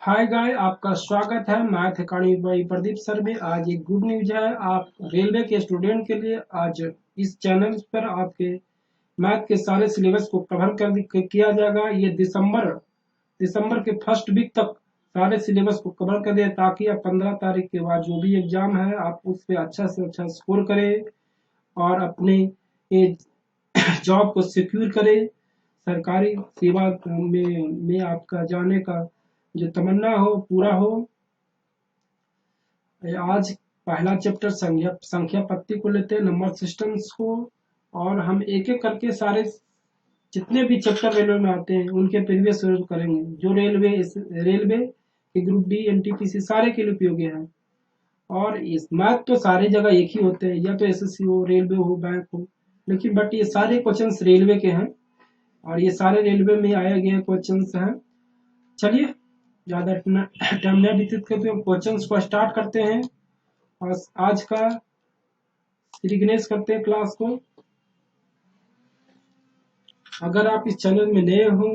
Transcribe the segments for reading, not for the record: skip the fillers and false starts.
हाय गाय, आपका स्वागत है math academy by Pradeep sir में। आज एक गुड न्यूज है आप रेलवे के स्टूडेंट के लिए। आज इस चैनल पर आपके मैथ के सारे सिलेबस को कवर किया जाएगा। ये दिसंबर के फर्स्ट वीक तक सारे सिलेबस को कवर कर दे, ताकि आप 15 तारीख के बाद जो भी एग्जाम है आप उस पर अच्छा से अच्छा स्कोर करें और अपने जॉब को सिक्योर करें। सरकारी सेवा में आपका जाने का जो तमन्ना हो पूरा हो। आज पहला चैप्टर संख्या पत्ती को लेते हैं, नंबर सिस्टम्स को, और हम एक एक करके सारे जितने भी चैप्टर रेलवे में आते हैं उनके प्रीवियस करेंगे, जो रेलवे के ग्रुप डी एनटीपीसी सारे के लिए उपयोगी है। और इस मैथ तो सारी जगह एक ही होते हैं, या तो एसएससी हो, रेलवे हो, बैंक हो, लेकिन बट ये सारे क्वेश्चंस रेलवे के हैं और ये सारे रेलवे में आए गए क्वेश्चंस हैं। चलिए ज्यादा टाइम न व्यतीत करते हुए क्वेश्चंस को स्टार्ट करते हैं और आज का रिकग्नाइज करते हैं क्लास को। अगर आप इस चैनल में नए हो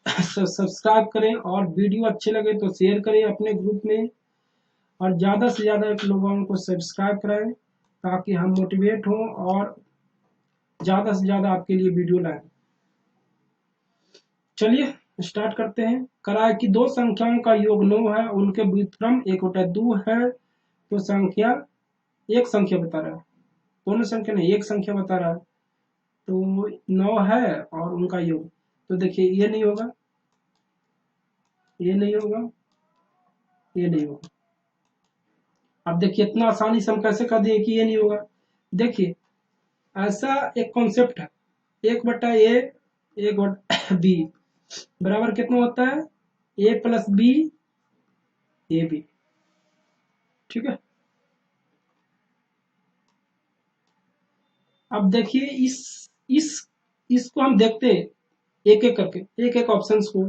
सब्सक्राइब करें और वीडियो अच्छे लगे तो शेयर करें अपने ग्रुप में, और ज्यादा से ज्यादा लोगों को सब्सक्राइब कराएं ताकि हम मोटिवेट हों और ज्यादा से ज्यादा आपके लिए वीडियो लाएं। चलिए स्टार्ट करते हैं। कराए कि दो संख्याओं का योग 9 है, उनके व्युत्क्रम 1/2 है, तो संख्या एक संख्या बता रहा है, दोनों संख्या नहीं एक संख्या बता रहा है, तो 9 है और उनका योग। तो देखिए ये नहीं होगा, ये नहीं होगा, ये नहीं होगा। अब देखिए इतना आसानी से हम कैसे कर दिए कि ये नहीं होगा। देखिए ऐसा एक कॉन्सेप्ट है, 1/a 1/b बराबर कितना होता है, a + b ab। ठीक है, अब देखिए इस इसको हम देखते हैं एक एक करके, एक एक ऑप्शन को।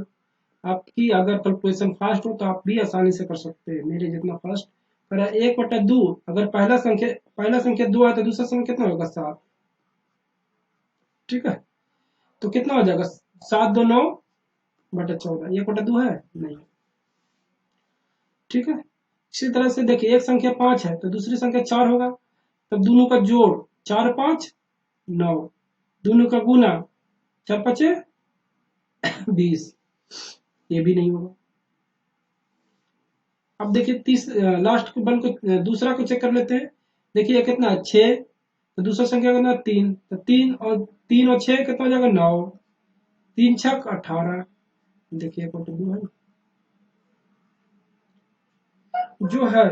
आपकी अगर कैलकुलेशन फास्ट हो तो आप भी आसानी से कर सकते हैं, मेरे जितना फास्ट। पर 1/2, अगर पहला संख्या 2 है तो दूसरा संख्या कितना होगा, 7। ठीक है, तो कितना हो जाएगा, 7 2 9/14। 1/2 है नहीं। ठीक है, इसी तरह से देखिए एक संख्या 5 है तो दूसरी संख्या 4 होगा, तब दोनों का जोड़ 4 5 9, दोनों का गुना 4 5 20। ये भी नहीं होगा। अब देखिए लास्ट को बल को दूसरा को चेक कर लेते हैं। देखिए ये कितना है, 6, तो दूसरा संख्या कितना 3, तो 3 और 6 कितना हो जाएगा, 9, 3 6 18। देखिए 2 है जो है।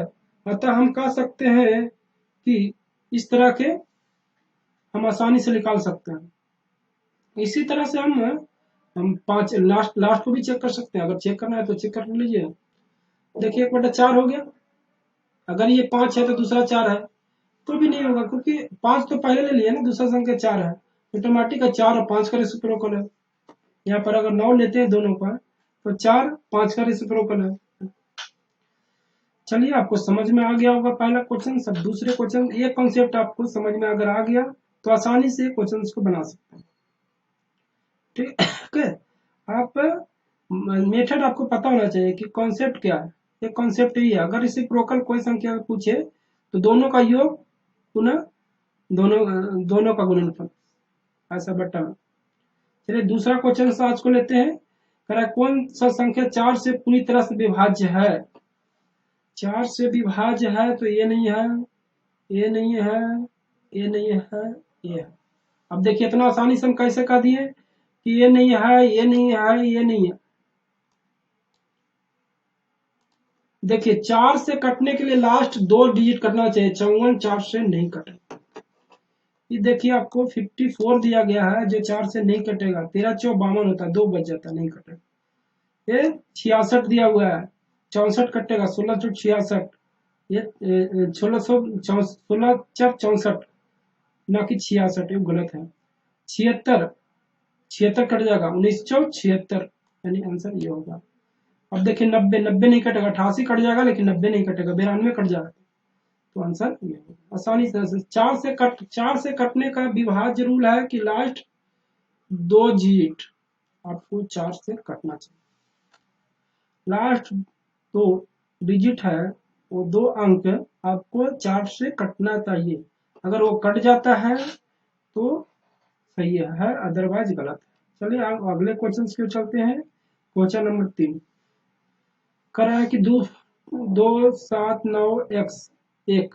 अतः हम कह सकते हैं कि इस तरह के हम आसानी से निकाल सकते हैं। इसी तरह से हम पांच लास्ट को भी चेक कर सकते हैं, अगर चेक करना है तो चेक कर लीजिए। देखिए 1/4 हो गया, अगर ये 5 है तो दूसरा 4 है, तो भी नहीं होगा क्योंकि 5 तो पहले ले लिया ना, दूसरा संख्या 4 है, ऑटोमेटिक है 4 और 5 का रेसिप्रोकल है। यहाँ पर अगर 9 लेते हैं दोनों का तो 4 5 का रेसिप्रोकल है। चलिए आपको समझ में आ गया होगा पहला क्वेश्चन। सब दूसरे क्वेश्चन, ये कॉन्सेप्ट आपको समझ में अगर आ गया तो आसानी से क्वेश्चन को बना सकते हैं। ठीक है, आप मेथड आपको पता होना चाहिए कि कॉन्सेप्ट क्या है। ये कॉन्सेप्ट ही है, अगर रेसिप्रोकल कोई संख्या पूछे तो दोनों का योग पुनः दोनों का गुणनफल, ऐसा बटा। चलिए दूसरा क्वेश्चन आज को लेते हैं। कह रहा कौन सा संख्या 4 से पूरी तरह से विभाज्य है। 4 से विभाज्य है तो ये नहीं है, ये नहीं है, ये नहीं है, ये है। अब देखिए इतना आसानी से हम कैसे कर दिए कि ये नहीं है, ये नहीं है, ये नहीं है। देखिए 4 से कटने के लिए लास्ट 2 डिजिट कटना चाहिए, 54 4 से नहीं कटे। ये देखिए आपको 54 दिया गया है जो 4 से नहीं कटेगा, 13 4 52 होता है, 2 बच जाता है, नहीं कटेगा। ये 66 दिया हुआ है, 64 कटेगा, 16 4 66, ये 16 4 64, ना कि 66, ये गलत है। 76 76 कट जाएगा, 19 4 76, यानी आंसर ये होगा। अब देखिए 90 90 नहीं कटेगा, 88 कट जाएगा लेकिन 90 नहीं कटेगा, 92 कट जाएगा, तो आंसर ये होगा। आसानी से 4 से कटने का विभाज्य रूल है कि लास्ट 2 डिजिट आपको 4 से कटना चाहिए। लास्ट दो डिजिट है, वो 2 अंक आपको चार्ट से कटना चाहिए। अगर वो कट जाता है तो सही है, अदरवाइज गलत है। चलिए आप अगले क्वेश्चन की ओर चलते हैं। क्वेश्चन नंबर 3 कर रहा है कि 279x1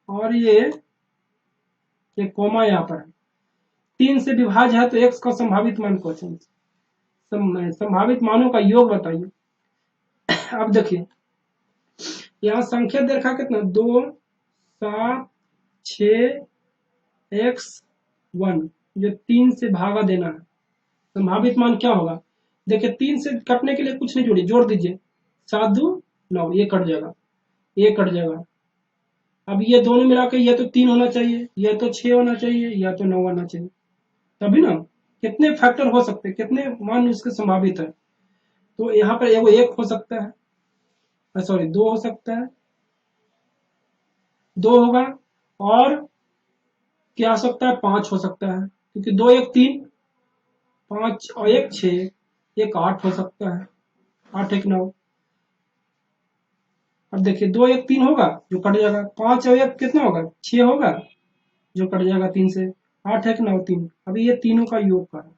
और ये कोमा यहाँ पर है, 3 से विभाज्य है, तो x का संभावित मान क्वेश्चन संभावित मानों का योग बताइए। अब देखिए यहाँ संख्या दे रखा कितना, 276x1, जो 3 से भागा देना है। संभावित मान क्या होगा, देखिए 3 से कटने के लिए कुछ नहीं जोड़िए, जोड़ दीजिए 7 2 9, ये कट जाएगा, ये कट जाएगा। अब ये दोनों मिला के ये तो 3 होना चाहिए, ये तो 6 होना चाहिए, या तो 9 होना चाहिए, तभी ना। कितने फैक्टर हो सकते हैं, कितने मान उसके संभावित है, तो यहाँ पर एगो 1 हो सकता है, सॉरी 2 हो सकता है, 2 होगा, और क्या हो सकता है, 5 हो सकता है, क्योंकि 2 1 3, 5 और 1 6, 1 8 हो सकता है, 8 1 9। अब देखिए 2 1 3 होगा जो कट जाएगा, 5 और 1 कितना होगा, 6 होगा जो कट जाएगा 3 से, 8 1 9 3। अभी ये तीनों का योग का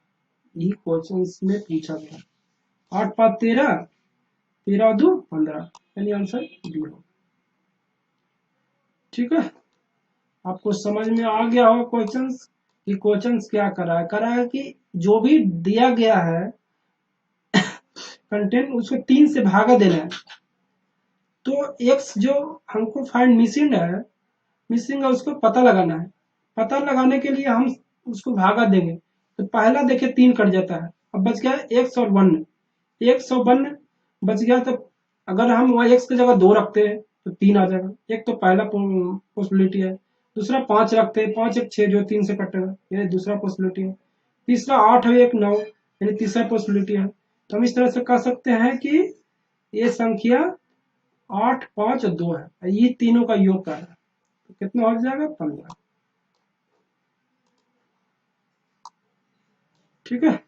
यही क्वेश्चन में पूछा गया। 8 5 13, 13 2 15, यानी आंसर बी हो। ठीक है, आपको समझ में आ गया हो क्वेश्चंस कि क्वेश्चंस क्या करा है कि जो भी दिया गया है कंटेंट, उसको 3 से भागा देना है। तो एक्स जो हमको फाइंड मिसिंग है, उसको पता लगाना है। पता लगाने के लिए हम उसको भागा देंगे, तो पहला देखिए 3 कट जाता है, अब बच गया एक्स और 1, एक्स और 1 बच गया। तो अगर हम वहाँ एक्स की जगह 2 रखते हैं तो 3 आ जाएगा, एक तो पहला पॉसिबिलिटी है। दूसरा 5 रखते हैं, 5 1 6 जो 3 से कटेगा, ये दूसरा पॉसिबिलिटी है। तीसरा 8 और 1 9, यानी तीसरा पॉसिबिलिटी है। तो हम इस तरह से कह सकते हैं कि ये संख्या 8 5 और 2 है, ये तीनों का योग कर रहा है, तो कितना हो जाएगा, 15। ठीक है,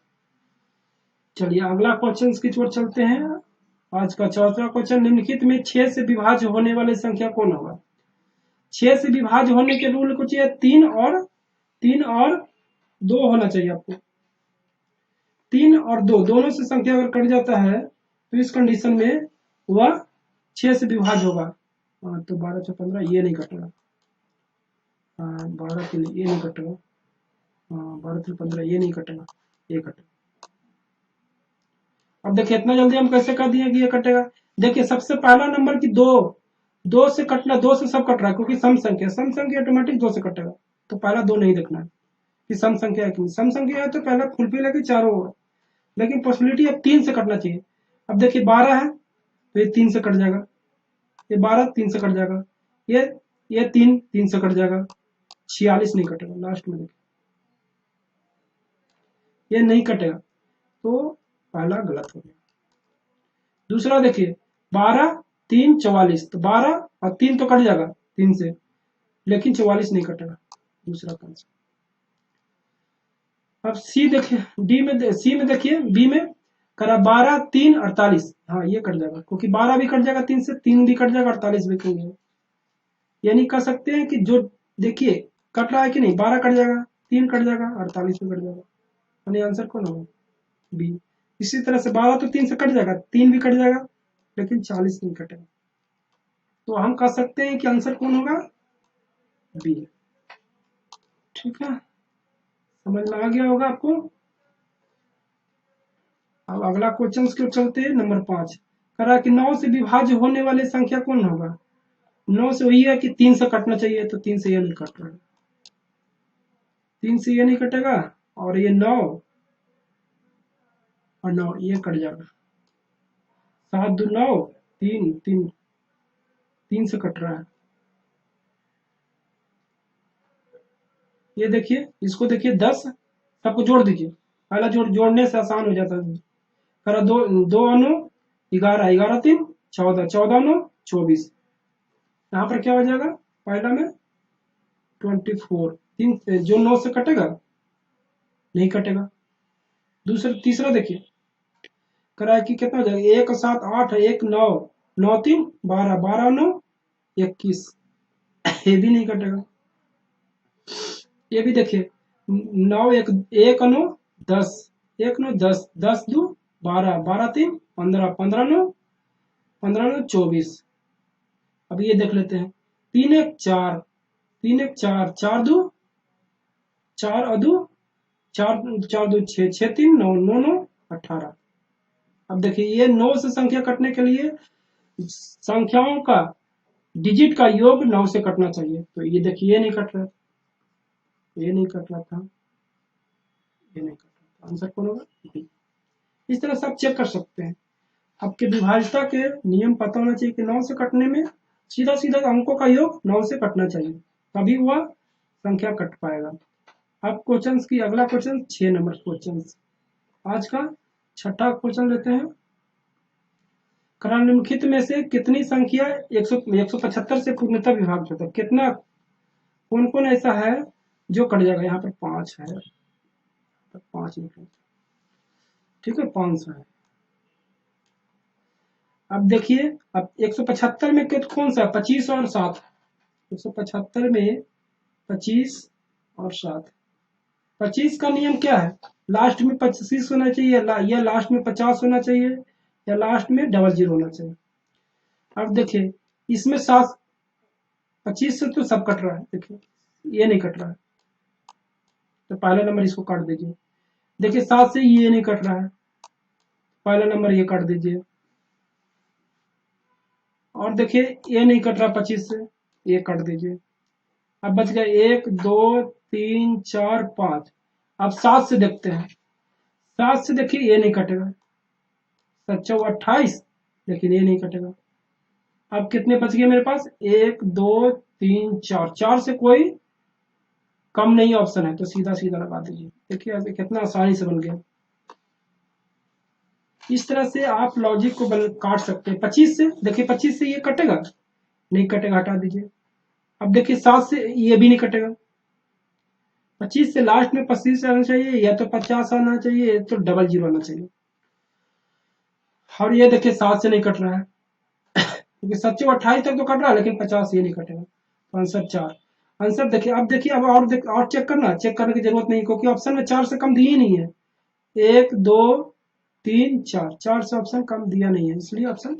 चलिए अगला क्वेश्चन की ओर चलते हैं। आज का चौथा क्वेश्चन, निम्नलिखित में 6 से विभाज्य होने वाली संख्या कौन होगा। 6 से विभाज्य होने के रूल कुछ है, 3 और 2 होना चाहिए आपको। 3 और 2 दोनों से संख्या अगर कट जाता है तो इस कंडीशन में वह 6 से विभाज्य होगा। तो 12 से 15 ये नहीं कटेगा, 12 के लिए ये नहीं कटेगा, 12 से 15 ये नहीं कटेगा, ये कटेगा। अब देखिए इतना जल्दी हम कैसे कर दिए कि ये कटेगा। देखिए सबसे पहला नंबर की 2 से कटना, 2 से सब कट रहा है, क्योंकि सम संख्या ऑटोमेटिक 2 से कटेगा, तो पहला 2 नहीं देखना है कि सम संख्या है कि नहीं। सम संख्या है तो पहला फुलफिल है कि चारों होगा, लेकिन पॉसिबिलिटी अब 3 से कटना चाहिए। अब देखिए 12 है तो ये 3 से कट जाएगा, ये 12 3 से कट जाएगा, ये 3 से कट जाएगा, 46 नहीं कटेगा। लास्ट में देखिए ये नहीं कटेगा, तो पहला गलत हो गया। दूसरा देखिए 12 3 44, तो 12 और 3 तो कट जाएगा 3 से, लेकिन 44 नहीं कटेगा, दूसरा कंसेप्ट। अब सी देखिए, सी में देखिए, बी में करा 12 3 48, हाँ ये कट जाएगा, क्योंकि 12 भी कट जाएगा 3 से, 3 भी कट जाएगा, 48 भी कट जाएगा। यानी कह सकते हैं कि जो देखिए कट रहा है कि नहीं, 12 कट जाएगा, 3 कट जाएगा, 48 भी कट जाएगा, यानी आंसर कौन होगा, बी। इसी तरह से 12 तो 3 से कट जाएगा, 3 भी कट जाएगा, लेकिन 40 नहीं कटेगा, तो हम कह सकते हैं कि आंसर कौन होगा, बी। ठीक है, समझ में आ गया होगा आपको। अब अगला क्वेश्चन की ओर चलते हैं। नंबर 5 करा कि 9 से विभाज्य होने वाली संख्या कौन होगा। 9 से वही है कि 3 से कटना चाहिए, तो 3 से ये नहीं कट रहा है, 3 से ये नहीं कटेगा, और ये 9 और 9 ये कट जाएगा, 7 2 9, 3 3 3 से कट रहा है। ये देखिए, इसको देखिए 10, सबको जोड़ दीजिए, पहला जोड़ने से आसान हो जाता है। करा 2 2 9 11, 11 3 14, 14 9 24, यहाँ पर क्या हो जाएगा, पहला में 24, 3 जो 9 से कटेगा नहीं कटेगा। दूसरा तीसरा देखिए कराए कि कितना हो जाएगा, 1 7 8 1 9 9 3 12 12 9 21, ये भी नहीं कटेगा। ये भी देखिए 9 1 1 9 10 1 9 10 10 2 12 12 3 15 15 9 15 9 24। अब ये देख लेते हैं, 3 1 4 3 1 4 4 2 4 अदू 4 4 2 6 6 3 9 9 9 18। अब देखिए ये 9 से संख्या कटने के लिए संख्याओं का डिजिट का योग 9 से कटना चाहिए। तो ये देखिए ये नहीं कट रहा, ये नहीं कट रहा था, ये नहीं कट रहा था, आंसर कौन होगा, बी। इस तरह से आप चेक कर सकते हैं। आपके विभाज्यता के नियम पता होना चाहिए कि 9 से कटने में सीधा सीधा अंकों का योग 9 से कटना चाहिए, तभी वह संख्या कट पाएगा। अब क्वेश्चन की अगला क्वेश्चन 6 नंबर क्वेश्चन, आज का छठा क्वेश्चन लेते हैं। निम्नलिखित में से कितनी संख्या 175 से पूर्णतः विभाज्य होता है, कितना कौन कौन ऐसा है जो कट जाएगा। यहाँ पर 5 है, 5 निकल, ठीक है 500 है। अब देखिए, अब 175 में कौन सा 25 और 7, 175 में 25 और 7। 25 का नियम क्या है, लास्ट में 25 होना चाहिए या लास्ट में 50 होना चाहिए या लास्ट में 00 होना चाहिए। अब देखिए इसमें 7 25 से तो सब कट रहा है, देखिए ये नहीं कट रहा है, तो पहला नंबर इसको काट दीजिए। देखिए 7 से ये नहीं कट रहा है, पहला नंबर ये काट दीजिए। और देखिए ये नहीं कट रहा 25 से, ये काट दीजिए। अब बच गया 1 2 3 4 5। अब 7 से देखते हैं, 7 से देखिए ये नहीं कटेगा, 7 28, लेकिन ये नहीं कटेगा। अब कितने बच गए मेरे पास, 1 2 3 4, 4 से कोई कम नहीं ऑप्शन है, तो सीधा सीधा लगा दीजिए। देखिए ऐसे कितना आसानी से बन गया। इस तरह से आप लॉजिक को काट सकते हैं। 25 से देखिए, 25 से ये कटेगा, नहीं कटेगा, हटा दीजिए। अब देखिए 7 से ये भी नहीं कटेगा। 25 से लास्ट में 25 आना चाहिए, या तो 50 आना चाहिए, या तो 00 आना चाहिए। और ये देखिए 7 से नहीं कट रहा है, क्योंकि 7 28 तक तो कट रहा है, लेकिन 50 ये नहीं कटेगा। तो आंसर 4। आंसर देखिए, अब देखिए अब और चेक करना, चेक करने की जरूरत नहीं, क्योंकि ऑप्शन में 4 से कम दिए ही नहीं है। 1 2 3 4, 4 से ऑप्शन कम दिया नहीं है, इसलिए ऑप्शन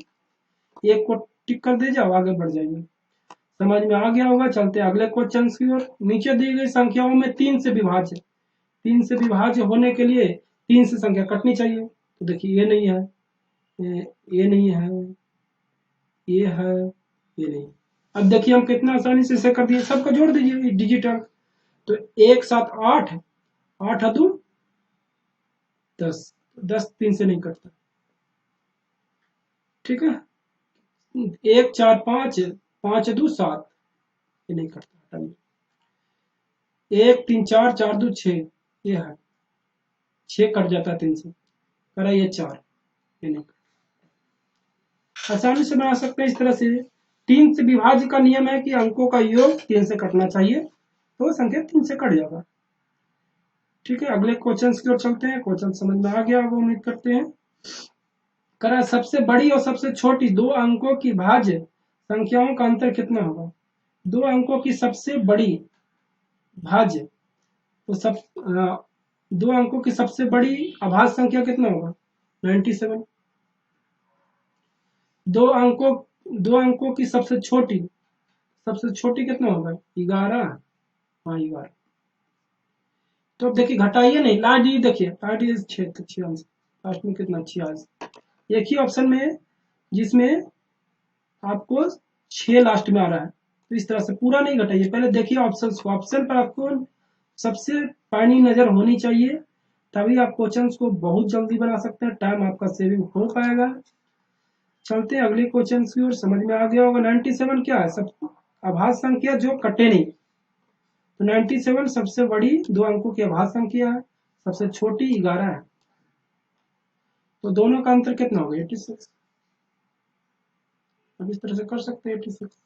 1 को टिक कर दे जाओ, आगे बढ़ जाइए। समझ में आ गया होगा। चलते हैं अगले क्वेश्चन की ओर। नीचे दी गई संख्याओं में 3 से विभाज्य, 3 से विभाज्य होने के लिए 3 से संख्या कटनी चाहिए। तो देखिए ये नहीं है, ये नहीं है, ये है, ये नहीं। अब देखिए हम कितना आसानी से इसे कर दिए, सबको जोड़ दीजिए डिजिटल। तो 1 7 8, 8 अदू 10, 10 3 से नहीं कटता, ठीक है। 1 4 5, 5 अदू 7, ये नहीं कटता। 1 3 4, 4 2 6, ये है 6 कट जाता है 3 से, करा ये 4, ये नहीं कटता। आसानी से बना सकते हैं इस तरह से। 3 से विभाज्य का नियम है कि अंकों का योग 3 से कटना चाहिए, तो संख्या 3 से कट जाएगा। ठीक है, अगले क्वेश्चन की ओर चलते हैं। क्वेश्चन समझ में आ गया होगा, उम्मीद करते हैं। करा सबसे बड़ी और सबसे छोटी 2 अंकों की भाज्य संख्याओं का अंतर कितना होगा। 2 अंकों की सबसे बड़ी भाज्य, तो 2 अंकों की सबसे बड़ी अभाज्य संख्या कितना होगा, 97। 2 अंकों की सबसे छोटी कितना होगा, 11। हाँ 11। तो अब देखिए घटाइए नहीं, लास्ट डिजिट देखिए, लास्ट डिजिट 6, तो 6 आंसर, लास्ट में कितना 86। एक ही ऑप्शन में है जिसमें आपको 6 लास्ट में आ रहा है, तो इस तरह से पूरा नहीं घटाइए, पहले देखिए ऑप्शन को। ऑप्शन पर आपको सबसे पैनी नजर होनी चाहिए, तभी आप क्वेश्चन को बहुत जल्दी बना सकते हैं, टाइम आपका सेविंग हो पाएगा। चलते हैं अगले क्वेश्चन की ओर। समझ में आ गया होगा। 97 क्या है, सब अभाज्य संख्या जो कटे नहीं। तो 97 सबसे बड़ी 2 अंकों की अभाज्य संख्या है, सबसे छोटी 11 है, तो दोनों का अंतर कितना होगा, 86। अब इस तरह से कर सकते हैं 86,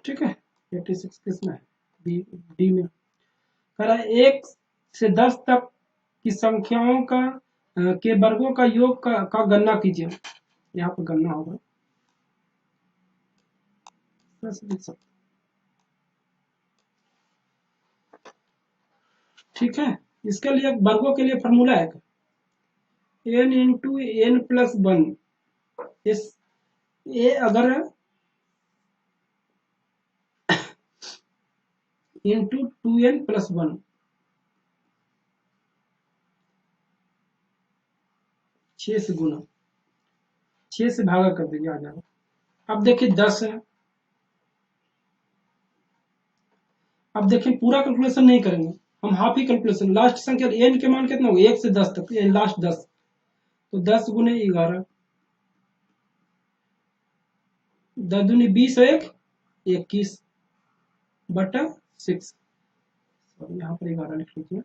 ठीक है। 86 किसमें है, डी में। कह रहा है 1 से 10 तक की संख्याओं का के वर्गों का योग का गणना कीजिए। यहाँ पर गणना होगा, बस लिख सकते। ठीक है, इसके लिए वर्गों के लिए फॉर्मूला है n into n plus one. इस ये अगर into two n plus one, 6 से गुना, 6 से भागा कर दीजिए, आ जाएगा। अब देखिए 10 है। अब देखिए पूरा कैलकुलेशन नहीं करेंगे, हम हाफ ही कैलकुलेशन। लास्ट संख्या एन के मान कितना होगा, 1 से 10 तक, लास्ट 10, तो 10 गुने 11, 10 दूनी 20 और 1 21 बटा 6। यहाँ पर 11 लिख लीजिए।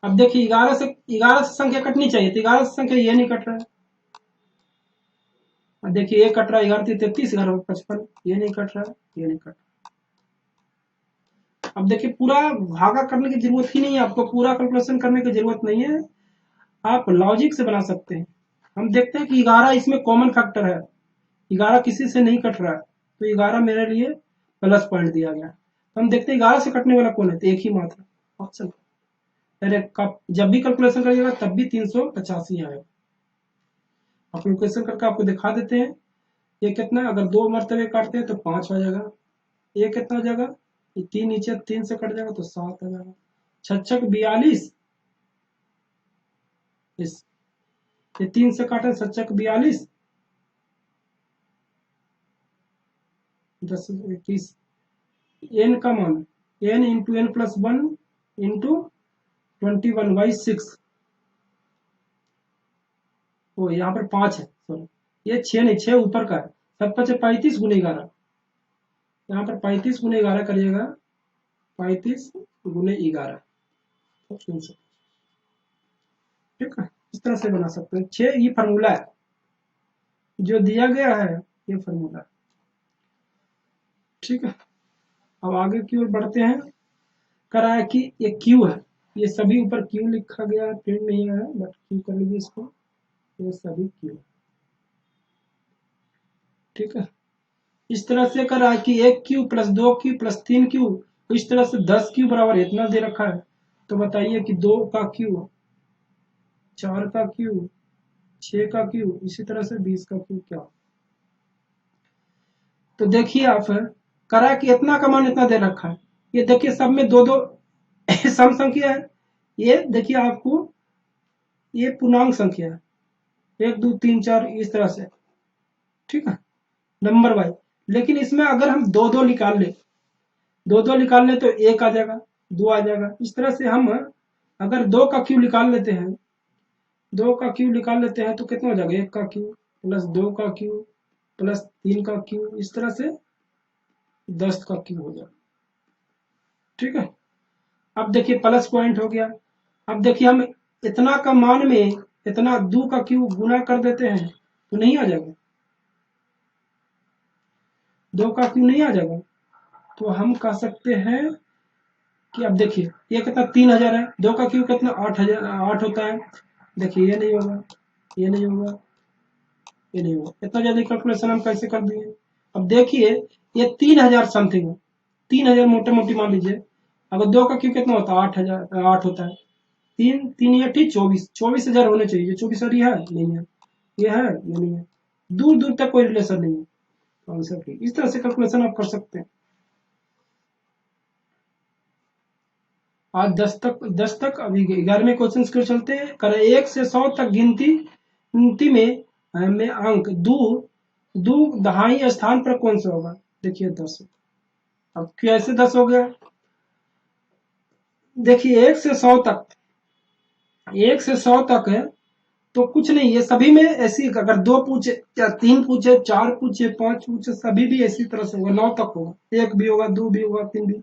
अब देखिए 11 से संख्या कटनी चाहिए, तो 11 से संख्या ये नहीं कट रहा है। अब देखिए ये कट रहा है, 11 33, 11 55, ये नहीं कट रहा है, ये नहीं कट रहा। अब देखिए पूरा भागा करने की जरूरत ही नहीं है, आपको पूरा कैलकुलेशन करने की जरूरत नहीं है, आप लॉजिक से बना सकते हैं। हम देखते हैं कि 11 इसमें कॉमन फैक्टर है, 11 किसी से नहीं कट रहा है, तो 11 मेरे लिए प्लस पॉइंट दिया गया। तो हम देखते हैं 11 से कटने वाला कौन है, तो एक ही मात्र ऑप्शन। जब भी कैलकुलेशन करिएगा तब भी 385 आएगा। अब कैलकुलेशन करके आपको दिखा देते हैं। ये कितना, अगर 2 मरतबे काटते हैं तो 5 आ जाएगा, ये कितना हो जाएगा, ये 3 नीचे 3 से कट जाएगा तो 7 आ जाएगा, 6 42, इस ये 3 से काटे 7 42, 10 21, एन का मान n into n plus one into 21/6। ओ यहाँ पर 5 है, सॉरी, ये 6 नहीं, 6 ऊपर का है, 7 35 गुने 11, यहाँ पर 35 गुने 11 करिएगा, 35 गुने 11, तो 300। ठीक है, इस तरह से बना सकते हैं। 6 ये फार्मूला है जो दिया गया है, ये फार्मूला है। ठीक है, अब आगे की ओर बढ़ते हैं। करा है कि ये क्यू है, ये सभी ऊपर क्यू लिखा गया है, प्रिंट नहीं है बट क्यू कर लीजिए इसको, ये सभी क्यू। ठीक है, इस तरह से करा है कि 1 Q plus 2 Q plus 3 Q, तो इस तरह से 10 क्यू बराबर इतना दे रखा है। तो बताइए कि 2 का क्यू, 4 का क्यू, 6 का क्यू, इसी तरह से 20 का क्यू क्या। तो देखिए आप, करा कि इतना का मान इतना दे रखा है, ये देखिए सब में दो दो सम संख्या है, ये देखिए आपको ये पूर्णांक संख्या है, 1 2 3 4 इस तरह से। ठीक है, नंबर वाइज। लेकिन इसमें अगर हम दो दो निकाल ले, दो दो निकाल ले तो 1 आ जाएगा, 2 आ जाएगा। इस तरह से हम अगर 2 का क्यू निकाल लेते हैं, 2 का क्यू निकाल लेते हैं तो कितना हो जाएगा, 1 का क्यू प्लस 2 का क्यू प्लस 3 का क्यू, इस तरह से 10 का क्यू हो जाएगा। ठीक है, अब देखिए प्लस पॉइंट हो गया। अब देखिए हम इतना का मान में इतना 2 का क्यू गुना कर देते हैं तो नहीं आ जाएगा, 2 का क्यू नहीं आ जाएगा। तो हम कह सकते हैं कि अब देखिए ये कितना 3000 है, 2 का क्यू कितना 8000 8 होता है। देखिए ये नहीं होगा, ये नहीं होगा, ये नहीं होगा, इतना जल्दी कैलकुलेशन हम कैसे कर दिए। अब देखिए ये 3000 समथिंग है, 3000 मोटे मोटी मान लीजिए। अगर 2 का क्यू कितना होता है 8000 8 होता है, 3 3 8 24, 24,000 होने चाहिए। 24,000 है नहीं है, ये है ये नहीं है, दूर दूर तक कोई रिलेशन नहीं है। आंसर ठीक, इस तरह से कैलकुलेशन आप कर सकते हैं। आज 10 तक अभी 11वें क्वेश्चन के चलते हैं। करें 1 से 100 तक गिनती में अंक दो दो दहाई स्थान पर कौन सा होगा। देखिए 10, अब कैसे 10 हो गया, देखिए 1 से 100 तक, 1 से 100 तक है तो कुछ नहीं, ये सभी में ऐसी, अगर 2 पूछे या 3 पूछे 4 पूछे 5 पूछे, सभी भी ऐसी तरह से होगा, 9 तक होगा, 1 भी होगा 2 भी होगा 3 भी।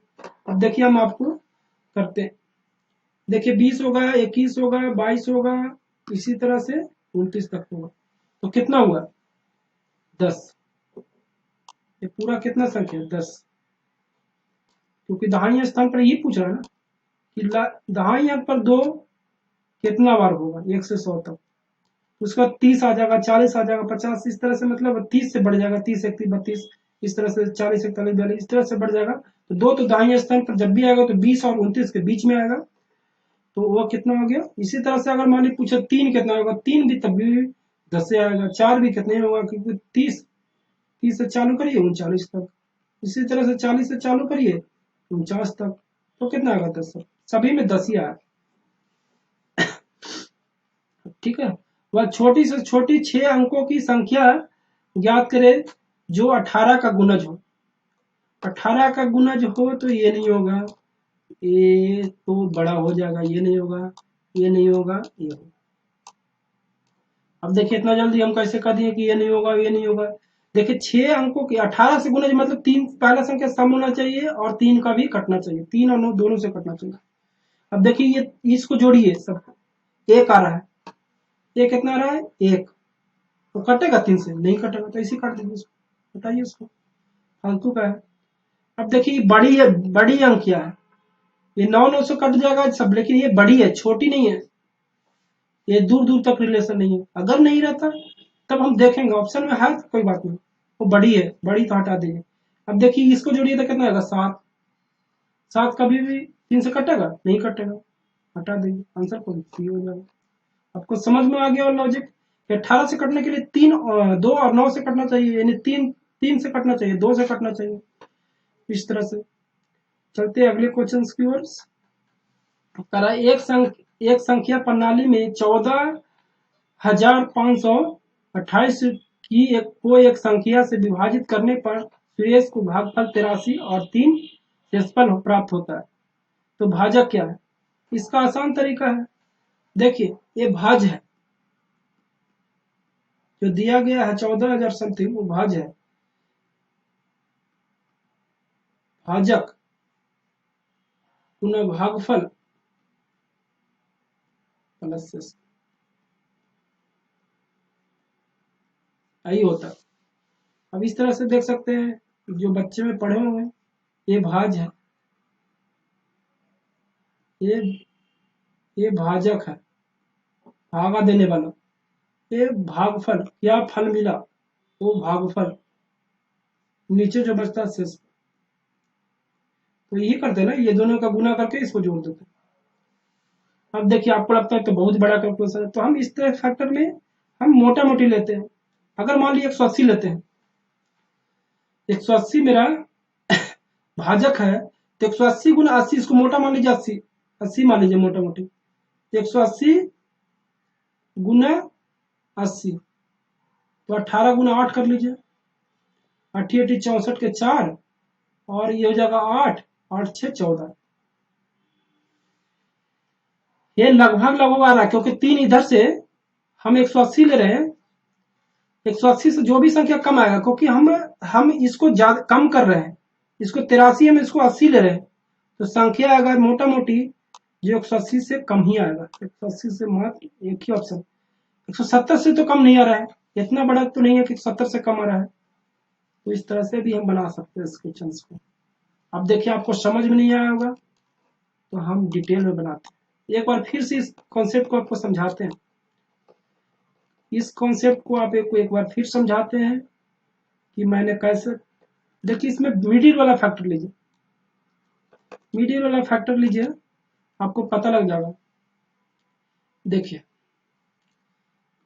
अब देखिए हम आपको करते हैं, देखिए 20 होगा 21 होगा 22 होगा, इसी तरह से 29 तक होगा। तो कितना हुआ 10, ये पूरा कितना संख्या 10, क्योंकि दहाई स्थान पर ये पूछ रहा है ना कि दहाई अंक पर 2 कितना बार होगा 1 से 100 तक, उसका 30 आ जाएगा, 40 आ जाएगा, 50, इस तरह से मतलब 30 से बढ़ जाएगा, 30 31 32, इस तरह से 40 41 42, इस तरह से बढ़ जाएगा। तो दो तो दाहिने स्थान पर जब भी आएगा तो 20 और 29 के बीच में आएगा, तो वह कितना हो गया। इसी तरह से अगर मान ली पूछे 3 कितना होगा, 3 भी तब भी 10 से आएगा, 4 भी कितने होगा, क्योंकि 30 से चालू करिए 39 तक, इसी तरह से 40 से चालू करिए 49 तक, तो कितना आएगा 10 तक, सभी में 10 ही आया। ठीक है, वह छोटी से छोटी 6 अंकों की संख्या ज्ञात करें जो 18 का गुणज हो। 18 का गुणज हो तो ये नहीं होगा, ये तो बड़ा हो जाएगा, ये नहीं होगा, ये नहीं होगा, ये होगा। अब देखिए इतना जल्दी हम कैसे कर दिए कि ये नहीं होगा, ये नहीं होगा। देखिए 6 अंकों की 18 से गुणज मतलब 3 पहला संख्या सम होना चाहिए और 3 का भी कटना चाहिए, 3 और 9 दोनों से कटना चाहिए। अब देखिए ये इसको जोड़िए, सब 1 आ रहा है, ये कितना आ रहा है 1, तो कटेगा 3 से, नहीं कटेगा तो इसी काट दीजिए इसको, बताइए उसको, फालतू का है। अब देखिए बड़ी है, बड़ी अंकिया है, ये 9 से कट जाएगा सब, लेकिन ये बड़ी है, छोटी नहीं है, ये दूर दूर तक रिलेशन नहीं है। अगर नहीं रहता तब हम देखेंगे, ऑप्शन में है तो कोई बात नहीं, वो बड़ी है, बड़ी तो हटा दीजिए। अब देखिए इसको जोड़िए तो कितना आएगा 7, 7 कभी भी 3 से कटेगा, नहीं कटेगा, हटा दीजिए, आंसर कौन सी हो जाएगा। आपको समझ में आ गया और लॉजिक, 18 से कटने के लिए 2 और 9 से कटना चाहिए, यानी 3 से कटना चाहिए, 2 से कटना चाहिए, इस तरह से। चलते हैं अगले क्वेश्चन की ओर। करा एक संख्या प्रणाली में 14,528 की एक संख्या से विभाजित करने पर सुरेश को भागफल 83 और 3 शेषफल प्राप्त होता है, तो भाजक क्या है। इसका आसान तरीका है, देखिए ये भाज्य है, जो दिया गया है 14,000 समथिंग, वो भाज्य है, भाजक पुनः भागफल प्लस शेष, यही होता है। अब इस तरह से देख सकते हैं, जो बच्चे में पढ़े हुए हैं, ये भाज्य है, ये ये भाजक है, भागा देने वाला, ये भागफल, क्या फल मिला वो भागफल, नीचे जो बचता है शेष। तो यही करते हैं ना, ये दोनों का गुना करके इसको जोड़ देते हैं। अब देखिए आपको लगता है तो बहुत बड़ा कैलकुलेशन है, तो हम इस तरह फैक्टर में हम मोटा मोटी लेते हैं। अगर मान लीजिए 180 लेते हैं, 180 मेरा भाजक है, तो 180 गुना 80, इसको मोटा मान लीजिए 80, 80 मान लीजिए मोटा मोटी, 180 गुना 80, तो 18 गुना 8 कर लीजिए, 8 8 64 के 4, और ये हो जाएगा 8, 8 6 14। ये लगभग लगभग आ रहा है, क्योंकि 3 इधर से हम 180 ले रहे हैं, 180 से जो भी संख्या कम आएगा, क्योंकि हम इसको ज्यादा कम कर रहे हैं, इसको 83 हम इसको 80 ले रहे हैं, तो संख्या आएगा मोटा मोटी जो 180 से कम ही आएगा। 180 से मात्र एक ही ऑप्शन, 170 से तो कम नहीं आ रहा है, इतना बड़ा तो नहीं है कि 170 से कम आ रहा है। तो इस तरह से भी हम बना सकते हैं इस क्वेश्चन को। अब देखिए आपको समझ में नहीं आया होगा तो हम डिटेल में बनाते हैं, एक बार फिर से इस कॉन्सेप्ट को आपको समझाते हैं, इस कॉन्सेप्ट को आप एक बार फिर समझाते हैं कि मैंने कैसे। देखिए इसमें मिडिल वाला फैक्टर लीजिए, मिडिल वाला फैक्टर लीजिए, आपको पता लग जाएगा। देखिए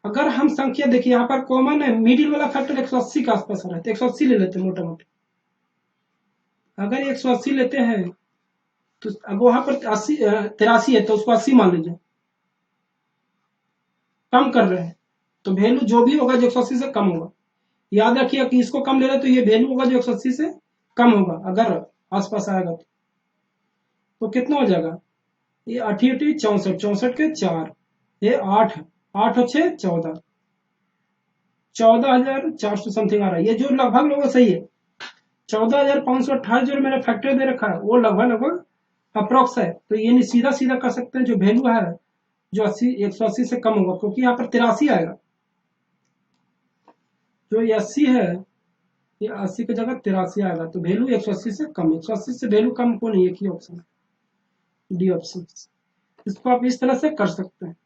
अगर हम संख्या, देखिए यहाँ पर कॉमन है, मिडिल वाला फैक्टर 180 के आसपास आ रहा है, तो 180 ले लेते हैं मोटा मोटी। अगर 180 लेते हैं तो अब वहां पर 83 है, तो उसको 80 मान लीजिए, कम कर रहे हैं, तो वैल्यू जो भी होगा जो 180 से कम होगा। याद रखिए कि इसको कम ले रहे तो ये वैल्यू होगा जो 180 से कम होगा, अगर आसपास आएगा तो कितना हो जाएगा, ये 8 8 64, 64 के 4, ये 8 है, 8 और 6 14, 14,400 समथिंग आ रहा है, ये जो लगभग लगभग सही है। 14,528 जो मेरा फैक्टर दे रखा है वो लगभग लगभग अप्रोक्स है, तो ये नहीं सीधा सीधा कर सकते हैं, जो वैल्यू है जो 180 से कम होगा, क्योंकि यहाँ पर 83 आएगा, जो ये 80 है, ये 80 की जगह 83 आएगा, तो वैल्यू 180 से कम, 180 से वैल्यू कम को नहीं, एक ही ऑप्शन है, डी ऑप्शन। इसको आप इस तरह से कर सकते हैं।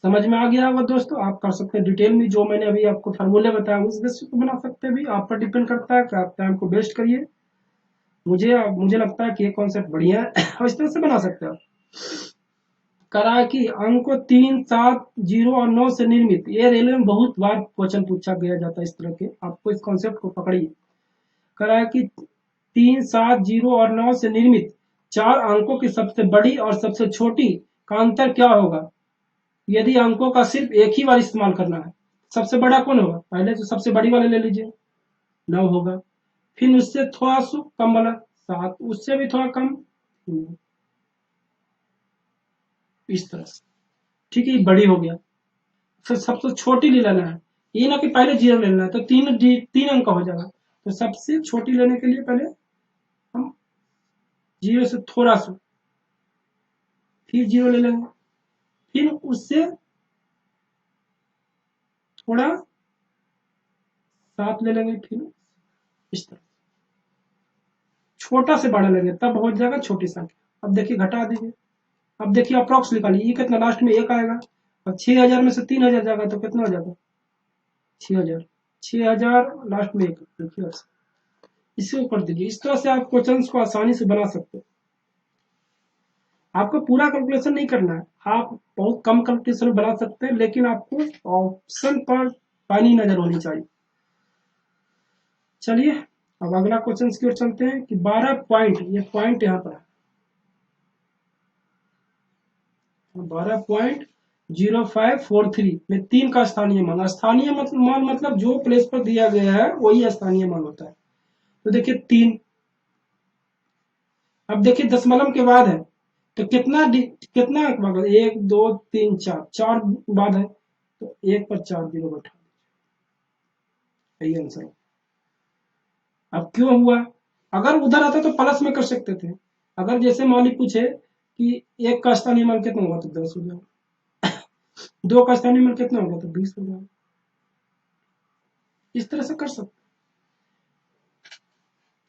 समझ में आ गया होगा दोस्तों। आप कर सकते हैं डिटेल में, जो मैंने अभी आपको फार्मूले बताया उस बेसिस पे बना सकते हैं भी। आप पर डिपेंड करता है कि आप टाइम को वेस्ट करिए। मुझे लगता है कि ये कॉन्सेप्ट बढ़िया है और इस तरह से बना सकते हो। करा है कि अंकों 3, 7, 0 और 9 से निर्मित, ये रेलवे में बहुत बार क्वेश्चन पूछा गया जाता है इस तरह के, आपको इस कॉन्सेप्ट को पकड़िए। करा है कि 3, 7, 0 और 9 से निर्मित 4 अंकों की सबसे बड़ी और सबसे छोटी का अंतर क्या होगा यदि अंकों का सिर्फ एक ही बार इस्तेमाल करना है। सबसे बड़ा कौन होगा, पहले तो सबसे बड़ी वाले ले लीजिए, 9 होगा। फिर उससे थोड़ा सा कम वाला 7, उससे भी थोड़ा कम, इस तरह से। ठीक है, ये बड़ी हो गया। फिर सबसे छोटी ले लेना है, ये ना कि पहले जीरो ले लेना है, तो तीन अंक का हो जाएगा। तो सबसे छोटी लेने के लिए पहले हम जीरो से थोड़ा सा, फिर जीरो ले लेंगे, फिर उससे थोड़ा 7 ले लेंगे, फिर इस तरह छोटा से बड़ा लेंगे, तब हो जाएगा छोटी संख्या। अब देखिए घटा दीजिए, अब देखिए अप्रॉक्स निकालिए, ये कितना लास्ट में एक आएगा, और 6,000 में से 3,000 जाएगा तो कितना हो जाएगा 6,000। 6,000 लास्ट में एक, देखिए इसे कर दीजिए। इस तरह से आप क्वेश्चन को आसानी से बना सकते हो। आपको पूरा कैलकुलेशन नहीं करना है, आप बहुत कम कैलकुलेशन बना सकते हैं, लेकिन आपको ऑप्शन पर पानी नजर होनी चाहिए। चलिए अब अगला क्वेश्चन की ओर चलते हैं कि 12 पॉइंट, ये पॉइंट यहाँ पर है, 12.0543 में 3 का स्थानीय मान। स्थानीय मान मतलब जो प्लेस पर दिया गया है वही स्थानीय मान होता है। तो देखिए 3, अब देखिए दशमलव के बाद है, तो कितना अंक बाद, 1, 2, 3, 4 बाद है, तो 1 पर 4 जीरो बैठा, यही आंसर। अब क्यों हुआ, अगर उधर आता तो प्लस में कर सकते थे। अगर जैसे मालिक पूछे कि 1 का स्थानीय मान कितना होगा तो 10 हो जाएगा, 2 का स्थानीय मान कितना होगा तो 20 हो जाएगा, इस तरह से कर सकते।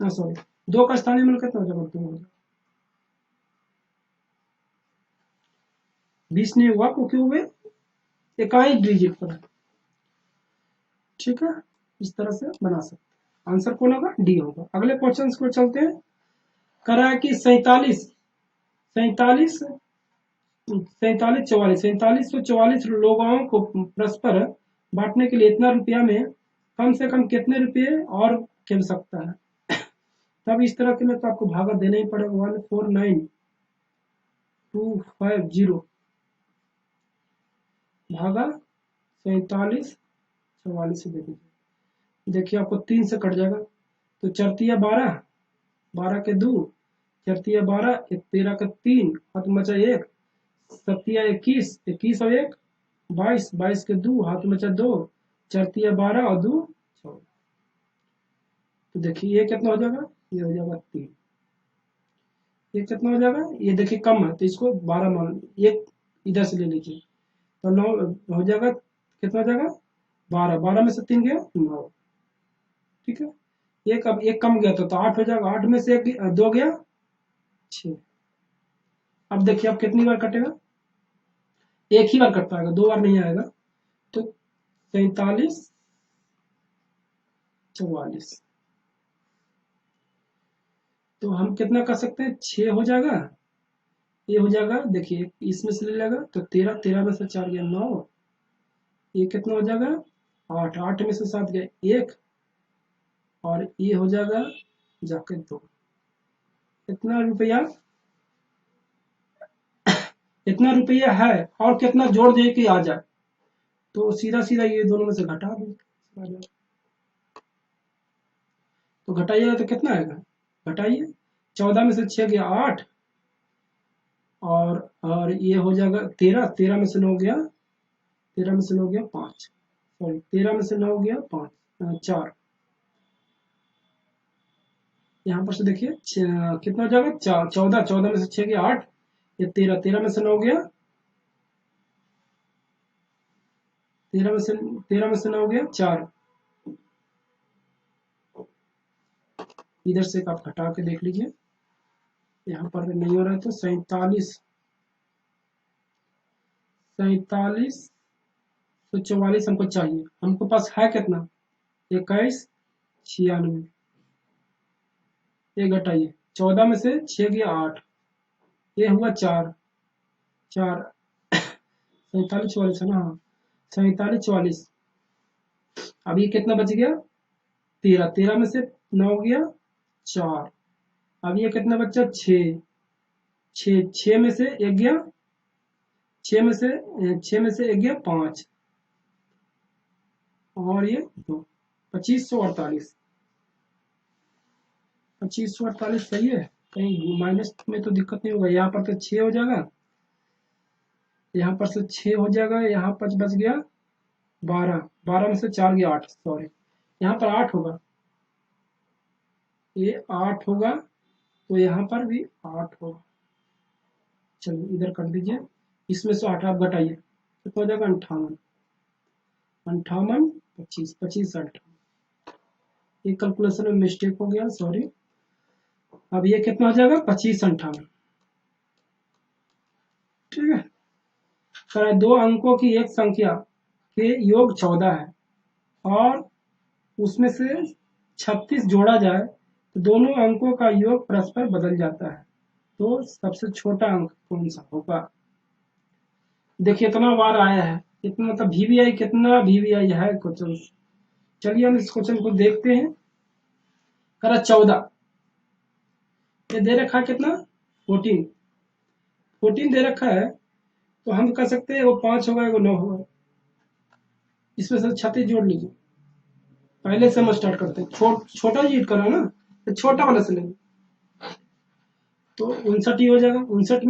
सॉरी, 2 का स्थानीय मान कितना हो जाएगा 2 हो जाएगा, 20 नहीं हुआ क्योंकि हुए इकाई डिजिट पर है। ठीक है, इस तरह से बना सकते। आंसर कौन होगा, डी होगा। अगले क्वेश्चन को चलते हैं। करा है कि 47 सैतालीस 4744 लोगों को परस्पर बांटने के लिए इतना रुपया में कम से कम कितने रुपये और मिल सकता है। तब इस तरह के में तो आपको भागा देना ही पड़ेगा, 149,250 भागा 4744 से दे दीजिए। देखिए आपको 3 से कट जाएगा, तो चरतिया 12, 12 के 2, चरतिया 12, 13 का 3, हाथ में बचा 1, सतिया 21, 21 और 1 22, 22 के 2, हाथ में बचा 2, चरतिया 12 और 2 14। तो देखिए ये कितना हो जाएगा, ये हो जाएगा 3। ये कितना हो जाएगा, ये देखिए कम है तो इसको 12 मान, एक इधर से ले लीजिए, तो 9 हो जाएगा। कितना हो जाएगा 12, 12 में से 3 गया 9। ठीक है, एक अब एक कम गया तो 8 हो जाएगा, 8 में से एक 2 गया 6। अब देखिए अब कितनी बार कटेगा, एक ही बार कट पाएगा, 2 बार नहीं आएगा। तो 4744, तो हम कितना कर सकते हैं, 6 हो जाएगा, ये हो जाएगा। देखिए इसमें से ले लेगा तो 13, 13 में से 4 गया 9, ये कितना हो जाएगा 8, 8 में से 7 गया 1, और ये हो जाएगा जाके 2। इतना रुपया, इतना रुपया है, और कितना जोड़ दे कि आ जाए, तो सीधा सीधा ये दोनों में से घटा दो, तो घटाइएगा तो कितना आएगा, घटाइए, 14 में से 6 गया 8, और ये हो जाएगा 13, 13 में से 9 गया, 13 में से 9 गया 5, सॉरी 13 में से 9 गया 5, 4। यहाँ पर से देखिए कितना हो जाएगा 4, 14, 14 में से 6 गया 8, ये 13, 13 में से 9 गया, 13 में से 9 गया 4। इधर से आप घटा के देख लीजिए, यहाँ पर नहीं हो रहा है तो 47 4744 हमको चाहिए। हमको पास है कितना? 2196। ये घटाइए, 14 में से 6 गया 8, ये हुआ 4 4 4744 है ना, हाँ 4744। अब ये कितना बच गया? 13, 13 में से 9 गया 4। अब ये कितना बच्चा? 6 6 6 में से एक गया, 6 में से एक गया 5, और ये 2, 2548। 2548 सही है, कहीं माइनस में तो दिक्कत नहीं होगा। यहाँ पर तो 6 हो जाएगा, यहाँ पर से 6 हो जाएगा, यहाँ पर बच गया 12, 12 में से 4 गया 8, सॉरी यहाँ पर 8 होगा, ये 8 होगा, तो यहाँ पर भी 8 होगा। चलिए इधर कर दीजिए, इसमें से 8 आप घटाइए, कितना हो जाएगा? 58, 58 25 25 58। ये कैलकुलेशन में मिस्टेक हो गया, सॉरी। अब ये कितना हो जाएगा? 25 58, ठीक है। सर, दो अंकों की एक संख्या के योग 14 है और उसमें से 36 जोड़ा जाए तो दोनों अंकों का योग परस्पर बदल जाता है, तो सबसे छोटा अंक कौन सा होगा? देखिए इतना बार आया है, इतना मतलब वीवीआई, कितना वीवीआई है क्वेश्चन। चलिए हम इस क्वेश्चन को देखते हैं। करा 14, ये दे रखा है कितना? 14, 14 दे रखा है, तो हम कह सकते हैं वो 5 होगा, वो 9 होगा। इसमें से 36 जोड़ लीजिए। पहले से हम स्टार्ट करते हैं, छोटा यूज करो ना, तो छोटा वाला से लेंगे, तो 59 ही हो जाएगा। 59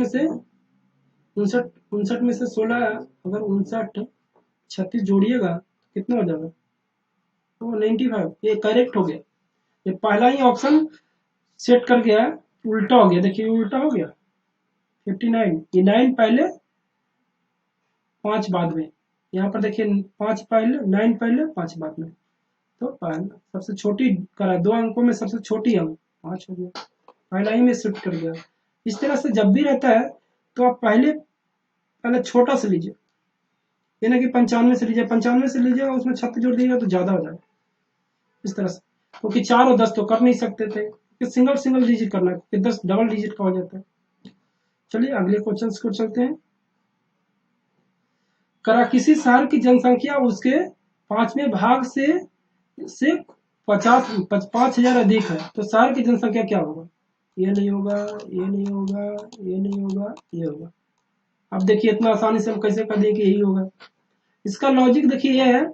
में से 16, अगर 59 36 जोड़िएगा तो कितना हो जाएगा? तो 95, ये करेक्ट हो गया। ये पहला ही ऑप्शन सेट कर गया है, उल्टा हो गया, देखिए उल्टा हो गया। 59, ये 9 पहले 5 बाद में, यहाँ पर देखिए 5 पहले 9 पहले 5 बाद में, तो पहला सबसे छोटी करा, दो अंकों में सबसे छोटी अंक 5 हो गया, पहला ही में शिफ्ट कर गया। इस तरह से जब भी रहता है तो आप पहले छोटा से लीजिए, ये ना कि 95 से लीजिए, 95 से लीजिएगा उसमें 36 जोड़ दीजिएगा तो ज्यादा हो जाएगा। इस तरह से, क्योंकि 4 और 10 तो कर नहीं सकते थे, कि सिंगल सिंगल डिजिट करना है, कि 10 डबल डिजिट का हो जाता है। चलिए अगले क्वेश्चन को चलते हैं। करा किसी शहर की जनसंख्या उसके 5वें भाग से 5000 अधिक है, तो शहर की जनसंख्या क्या होगा? ये नहीं होगा, ये नहीं होगा, ये नहीं होगा, ये होगा। अब देखिए इतना आसानी से हम कैसे कर दें कि यही होगा। इसका लॉजिक देखिए ये है,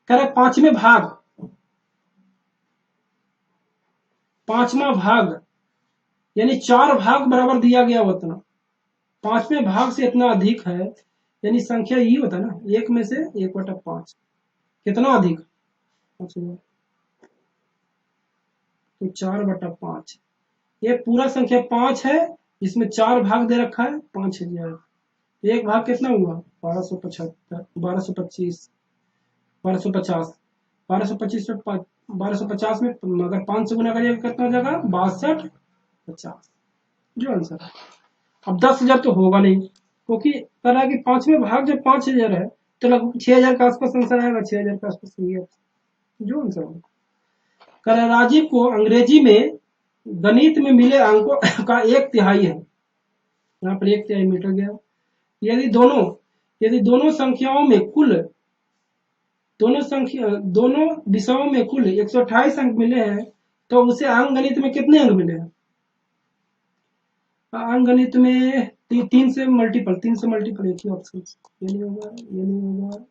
कह रहा है 5वें भाग, 5वां भाग यानी 4 भाग बराबर दिया गया उतना, 5वें भाग से इतना अधिक है, यानी संख्या यही होता है ना, 1 में से 1/5, कितना अधिक? 5000, तो 4/5, ये पूरा संख्या 5 है, इसमें 4 भाग दे रखा है 5000, एक भाग कितना हुआ? 1275, 1225, 1250, 1225 में 1250 में अगर 5 से गुना करिएगा कितना हो जाएगा? 6250, जो आंसर है। अब 10,000 तो होगा नहीं, क्योंकि तरह की 5वें भाग जब 5000 है तो लगभग 6000 के आसपास आंसर आएगा, 6000 के आसपास सही है, जो आंसर होगा। कह राजीव को अंग्रेजी में गणित में मिले अंकों का 1/3 है, यहाँ पर 1/3 मीटर गया। यदि दोनों संख्याओं में कुल, दोनों दिशाओं में कुल 128 अंक मिले हैं, तो उसे अंकगणित में कितने अंक मिले हैं? अंकगणित में 3 से मल्टीपल, 3 से मल्टीपल, एक ही ऑप्शन, ये नहीं होगा, ये नहीं होगा,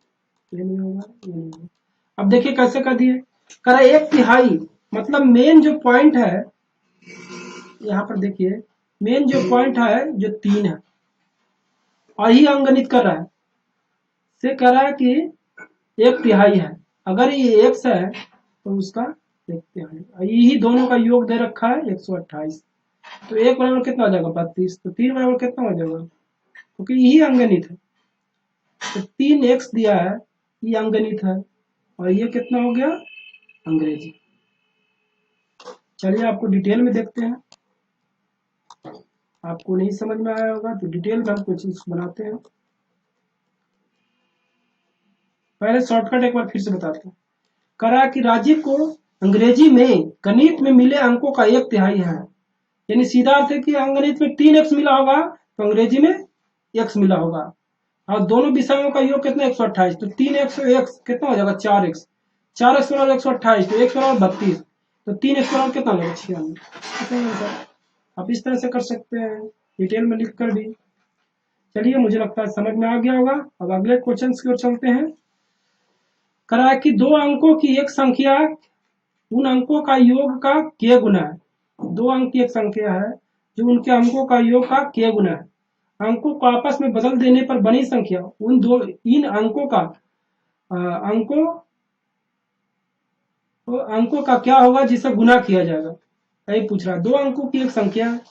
ये नहीं होगा, ये नहीं होगा। अब देखिए कैसे कर दिए, करा 1/3, मतलब मेन जो पॉइंट है, यहाँ पर देखिए मेन जो पॉइंट है जो 3 है, और ही अंकगणित कर रहा है, से कह रहा है कि 1/3 है, अगर ये x है तो उसका 1/3, यही दोनों का योग दे रखा है 128, तो 1 बराबर कितना हो जाएगा? 32, तो 3 बराबर कितना हो जाएगा? क्योंकि यही अंकगणित है, तो 3x दिया है, ये अंकगणित है, और ये कितना हो गया? अंग्रेजी। चलिए आपको डिटेल में देखते हैं, आपको नहीं समझ में आया होगा तो डिटेल में हम कुछ बनाते हैं। पहले शॉर्टकट एक बार फिर से बताते हैं। करा कि राजीव को अंग्रेजी में गणित में मिले अंकों का 1/3 है, यानी सीधा अर्थ है कि गणित में 3x मिला होगा तो अंग्रेजी में x मिला होगा, और दोनों विषयों का योग कितना 128, तो 3x x कितना हो जाएगा 4x, 4x बराबर 128, तो x बराबर 32, तो 3x बराबर कितना होगा 96। आप इस तरह से कर सकते हैं डिटेल में लिख कर भी। चलिए मुझे लगता है समझ में आ गया होगा। अब अगले क्वेश्चन की ओर चलते हैं। करा कि 2 अंकों की एक संख्या उन अंकों का योग का k गुना है। 2 अंक की एक संख्या है जो उनके अंकों का योग का k गुना है। अंकों को आपस में बदल देने पर बनी संख्या इन अंकों का अंकों का क्या होगा जिसे गुना किया जाएगा, यही पूछ रहा है। 2 अंकों की एक संख्या है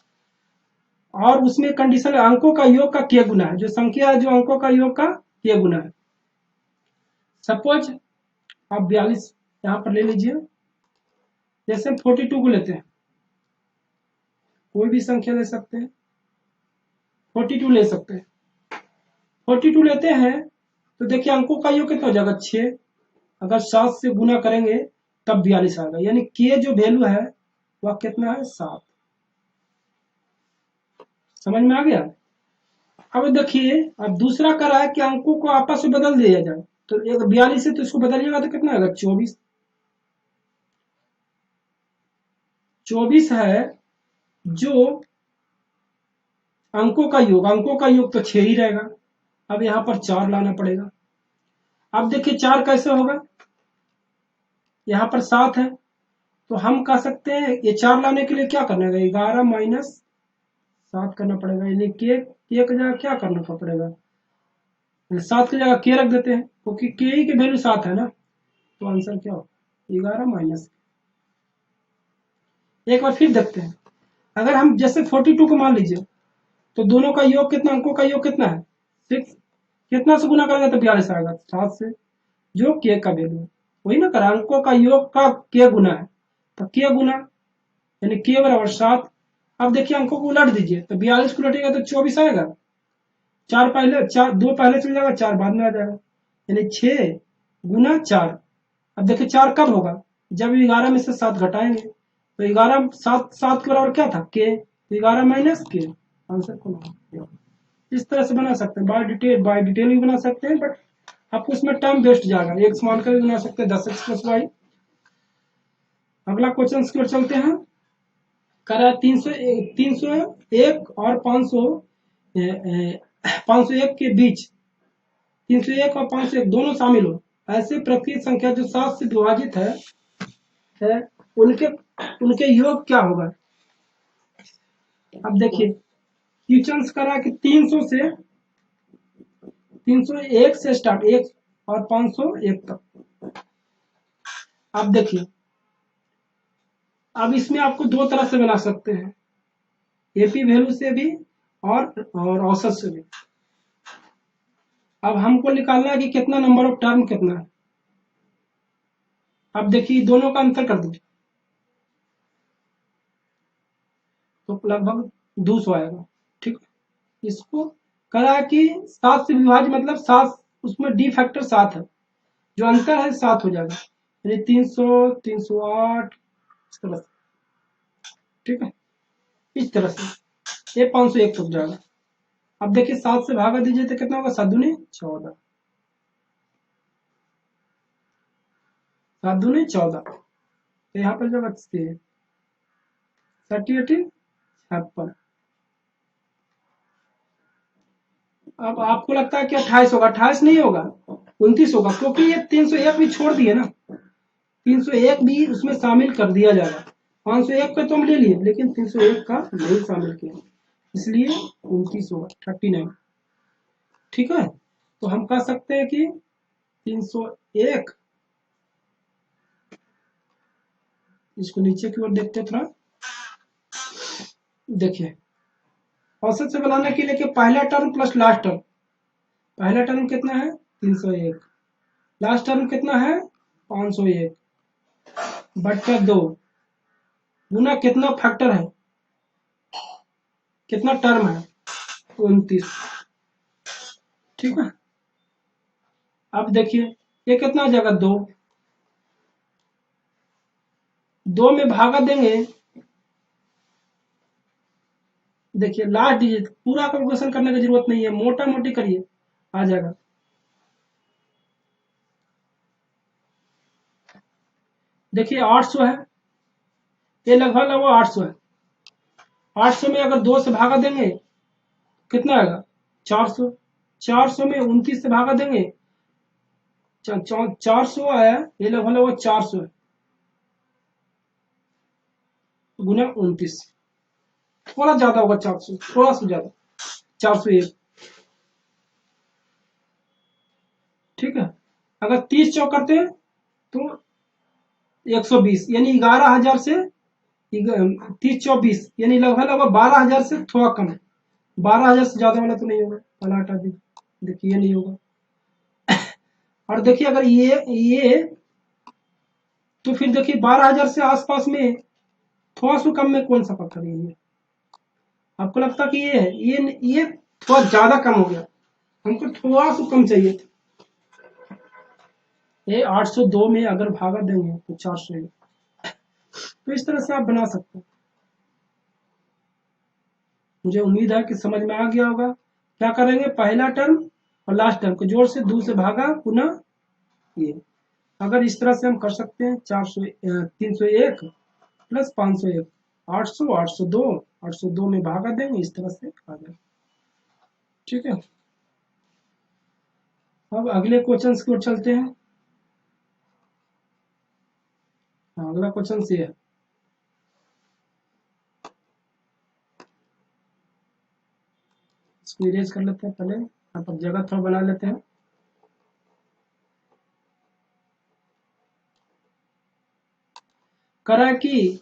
और उसमें कंडीशन अंकों का योग का k गुना है, जो संख्या है जो अंकों का योग का k गुना है। सपोज आप 42 यहां पर ले लीजिए, जैसे 42 को लेते हैं, कोई भी संख्या ले सकते हैं, 42 ले सकते हैं। 42 लेते हैं तो देखिए अंकों का योग कितना हो जाएगा 6, अगर 7 से गुना करेंगे तब 42 आएगा, यानी के जो वैल्यू है वह कितना है 7। समझ में आ गया। अब देखिए अब दूसरा कर रहा है कि अंकों को आपस में बदल दिया जाए, तो एक 42 है तो इसको बदलिएगा तो कितना आएगा 24। 24 है जो अंकों का योग तो 6 ही रहेगा। अब यहां पर 4 लाना पड़ेगा। अब देखिए 4 कैसे होगा, यहां पर 7 है तो हम कह सकते हैं ये 4 लाने के लिए क्या करना है 11 माइनस 7 करना पड़ेगा, यानी के की जगह क्या करना पड़ेगा 7 की जगह के रख देते हैं, क्योंकि के ही की वैल्यू 7 है ना, तो आंसर क्या होगा 11 माइनस। एक बार फिर देखते हैं, अगर हम जैसे 42 को मान लीजिए तो दोनों का योग कितना, अंकों का योग कितना है 6, कितना से गुना करेंगे तो 42 आएगा 7 से, जो के का वैल्यू है वही ना करा, अंकों का योग का के गुना है तो के गुना यानी के बराबर 7। अब देखिए अंकों को उलट दीजिए तो 42 को उलटेगा तो 24 आएगा, 4 पहले 4 2 पहले चल जाएगा 4 बाद में आ जाएगा, यानी 6 गुना 4। अब देखिए 4 कब होगा जब 11 में से 7 घटाएंगे, तो 11 7 के बराबर क्या था के, तो 11 माइनस के, आंसर को इस तरह से बना सकते हैं। बाय डिटेल भी बना सकते हैं, बट आपको उसमें टाइम वेस्ट जाएगा। एक मान कर भी बना सकते हैं 10x प्लस वाई। अगला क्वेश्चन की ओर चलते हैं। करा 301 और 501 के बीच 301 और 501 दोनों शामिल हो ऐसे प्रकृत संख्या जो 7 से विभाजित है उनके उनके योग क्या होगा। अब देखिए क्वेश्चन करा कि 301 से स्टार्ट 1 और 501 तक। अब देखिए अब इसमें आपको दो तरह से बना सकते हैं, एपी वैल्यू से भी और औसत से भी। अब हमको निकालना है कि कितना नंबर ऑफ टर्म कितना है। अब देखिए दोनों का अंतर कर दीजिए तो लगभग 200 आएगा। ठीक है, इसको करा कि 7 से विभाज्य मतलब 7 उसमें डी फैक्टर 7 है, जो अंतर है 7 हो जाएगा, यानी 300 308 इस तरह से। ठीक है, इस तरह से ये 501 तक जाएगा। अब देखिए 7 से भागा दीजिए तो कितना होगा 7 दूनी 14, 7 दूनी 14, तो यहाँ पर जब 56। अब आपको लगता है कि 28 होगा, 28 नहीं होगा 29 होगा, क्योंकि ये 301 भी छोड़ दिए ना, 301 भी उसमें शामिल कर दिया जाएगा। 501 पे तो हम ले लिए लेकिन 301 का नहीं शामिल किया, इसलिए 29 होगा 39। ठीक है, तो हम कह सकते हैं कि 301, इसको नीचे की ओर देखते थोड़ा, देखिए औसत से बनाने के लिए कि पहला टर्म प्लस लास्ट टर्म, पहला टर्म कितना है 301, लास्ट टर्म कितना है 501 बट्टा 2 गुना कितना फैक्टर है, कितना टर्म है 29। ठीक है, अब देखिए ये कितना आ जाएगा 2, 2 में भागा देंगे। देखिए लास्ट डिजिट, पूरा कैलकुलेशन करने की जरूरत नहीं है, मोटा मोटी करिए आ जाएगा। देखिए 800 है, ये लगभग लगभग 800 है। 800 में अगर 2 से भागा देंगे कितना आएगा 400, 400 में 29 से भागा देंगे 400 आया, ये लगभग लगभग 400 है, गुना 29, थोड़ा ज्यादा होगा 400, थोड़ा सा ज्यादा 401। ठीक है, अगर 30 चौक करते हैं तो 120, यानी 11,000 से 30 24 यानी लगभग लगभग 12,000 से थोड़ा कम है। 12,000 से ज्यादा वाला तो नहीं होगा, वाला हटा दीजिए, देखिए ये नहीं होगा। और देखिए अगर ये तो फिर देखिए 12,000 से आसपास में थोड़ा सा कम में कौन सा पत्थर है ये? आपको लगता कि ये है, ये थोड़ा ज्यादा कम हो गया, हमको थोड़ा सा कम चाहिए था। ये 802 में अगर भागा देंगे तो 400, तो इस तरह से आप बना सकते हैं। मुझे उम्मीद है कि समझ में आ गया होगा। क्या करेंगे, पहला टर्म और लास्ट टर्म को जोड़ से 2 से भागा पुनः ये, अगर इस तरह से हम कर सकते हैं 301 प्लस 501, 800 802, 802 में भागा देंगे, इस तरह से आ जाए। ठीक है, अब अगले क्वेश्चन की ओर चलते हैं। अगला क्वेश्चन ये है, इसको इरेज कर लेते हैं पहले, यहाँ पर जगह थोड़ा बना लेते हैं। करा कि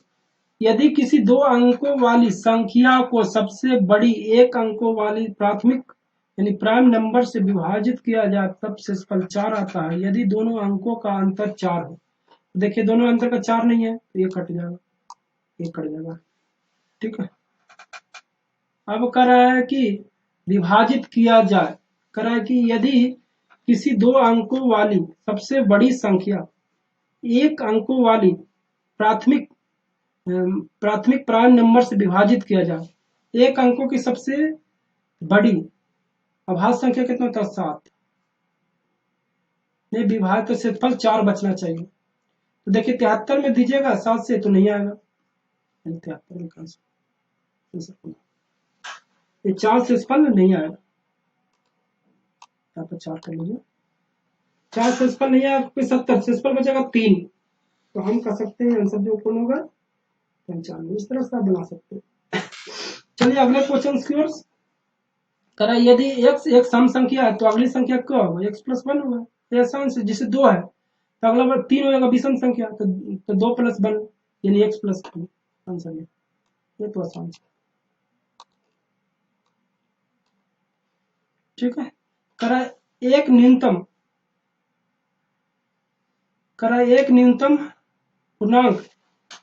यदि किसी 2 अंकों वाली संख्या को सबसे बड़ी 1 अंकों वाली प्राथमिक यानी प्राइम नंबर से विभाजित किया जाए तब शेषफल 4 आता है, यदि दोनों अंकों का अंतर 4 हो। देखिए दोनों अंतर का 4 नहीं है तो ये कट जाएगा, ये कट जाएगा। ठीक है, अब कह रहा है कि विभाजित किया जाए, कह रहा है कि यदि किसी 2 अंकों वाली सबसे बड़ी संख्या 1 अंकों वाली प्राथमिक प्राथमिक प्राइम नंबर से विभाजित किया जाए, 1 अंकों की सबसे बड़ी अभाज्य संख्या कितना होता है 7 में विभाजित तो शेषफल 4 बचना चाहिए। तो देखिए 73 में दीजिएगा 7 से तो नहीं आएगा, 73 में कहाँ से, ये 4 शेषफल नहीं आएगा, यहाँ पर 4 कर लीजिए, 4 शेषफल नहीं आएगा, 70 शेषफल बचेगा 3, तो हम कर सकते हैं आंसर जो कौन होगा 95, इस तरह से आप बना सकते हैं। चलिए अगले क्वेश्चन की ओर करा, यदि x एक सम संख्या है तो अगली संख्या क्या होगा, x प्लस 1 होगा, तो आसान से, जिसे 2 है तो अगला बार 3 होगा विषम संख्या, तो 2 प्लस 1 यानी x प्लस 2 आंसर है, ये तो आसान है। ठीक है, करा एक न्यूनतम, करा एक न्यूनतम पूर्णांक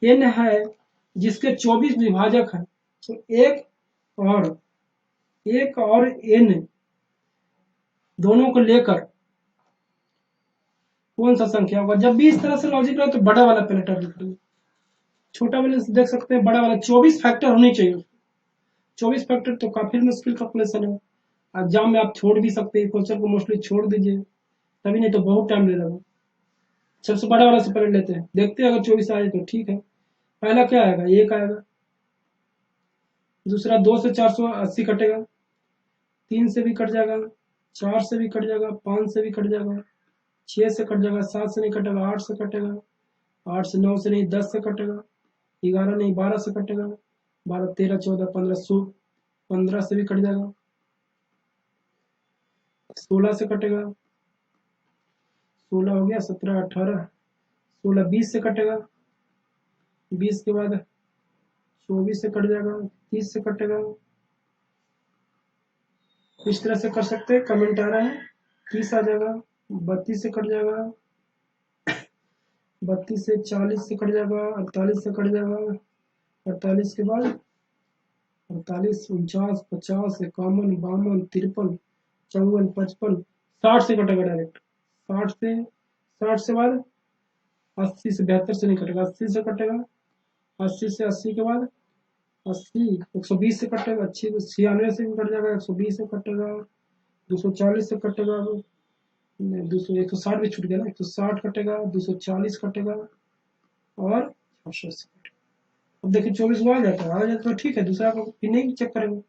n है जिसके 24 विभाजक है, तो एक और n दोनों को लेकर कौन सा संख्या होगा। जब भी इस तरह से लॉजिक रहे तो बड़ा वाला पहले टर्म लिखिए, छोटा वाले से देख सकते हैं, बड़ा वाला 24 फैक्टर होने चाहिए, 24 फैक्टर तो काफी मुश्किल कैलकुलेशन है, एग्जाम में आप छोड़ भी सकते हैं, क्वेश्चन को मोस्टली छोड़ दीजिए, तभी नहीं तो बहुत टाइम ले लगा। सबसे बड़ा वाला से पहले लेते हैं, देखते हैं अगर 24 आए तो ठीक है। पहला क्या आएगा, 1 आएगा, दूसरा 2 से 480 कटेगा, 3 से भी कट जाएगा, 4 से भी कट जाएगा, 5 से भी कट जाएगा, 6 से कट जाएगा, 7 से नहीं कटेगा, 8 से कटेगा, 8 से 9 से नहीं 10 से कटेगा, 11 नहीं 12 से कटेगा, 12 13 14 15 15 से भी कट जाएगा, 16 से कटेगा, 16 हो गया, 17 18 16 20 से कटेगा, 20 के बाद 24 से कट जाएगा, 30 से कटेगा, इस तरह से कर सकते हैं। कमेंट आ रहा है 30 आ जाएगा, 32 से कट जाएगा, 32 से 40 से कट जाएगा, 48 से कट जाएगा, 48 के बाद 48 49 50 51 52 53 54 55 60 से कटेगा डायरेक्ट, 60 से 60 से बाद 80 से 72 से नहीं कटेगा, 80 से कटेगा, 80 से 80 के बाद 80 120 से कटेगा, 96 से भी कट जाएगा, 120 से कटेगा, 240 से कटेगा, 160 भी छूट गया ना, 160 कटेगा, 240 कटेगा और 600 से कटेगा। अब देखिए 24 को आ जाता है, आ जाता है तो ठीक है, दूसरा को फिर नहीं चेक करेंगे।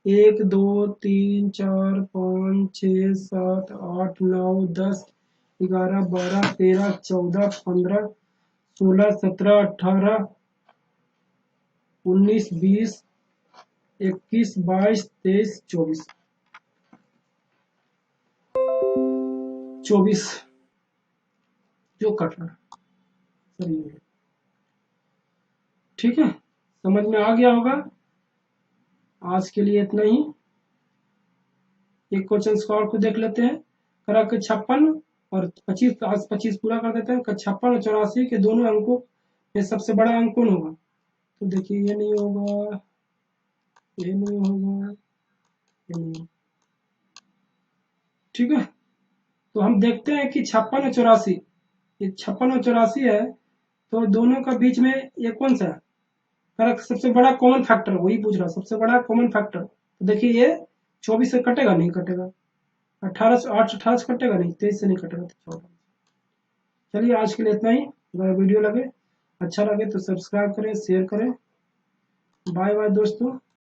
1 2 3 4 5 6 7 8 9 10 11 12 13 14 15 16 17 18 19 20 21 22 23 24 24 जो कट रहा है सही है। ठीक है, समझ में आ गया होगा। आज के लिए इतना ही। एक क्वेश्चन और को देख लेते हैं। करा के 56 और 25, आज 25 पूरा कर देते हैं। 56 और 84 के दोनों अंकों में सबसे बड़ा अंक कौन होगा? तो देखिए ये नहीं होगा, ये नहीं होगा, ये नहीं होगा। ठीक है, तो हम देखते हैं कि 56 और 84, ये 56 और 84 है, तो दोनों का बीच में ये कौन सा है? फर्क सबसे बड़ा कॉमन फैक्टर, वही पूछ रहा, सबसे बड़ा कॉमन फैक्टर। तो देखिए ये 24 से कटेगा नहीं कटेगा, 18 से 8 18 से कटेगा नहीं, 23 से नहीं कटेगा, तो 14। चलिए आज के लिए इतना ही। अगर वीडियो लगे अच्छा लगे तो सब्सक्राइब करें, शेयर करें। बाय बाय दोस्तों।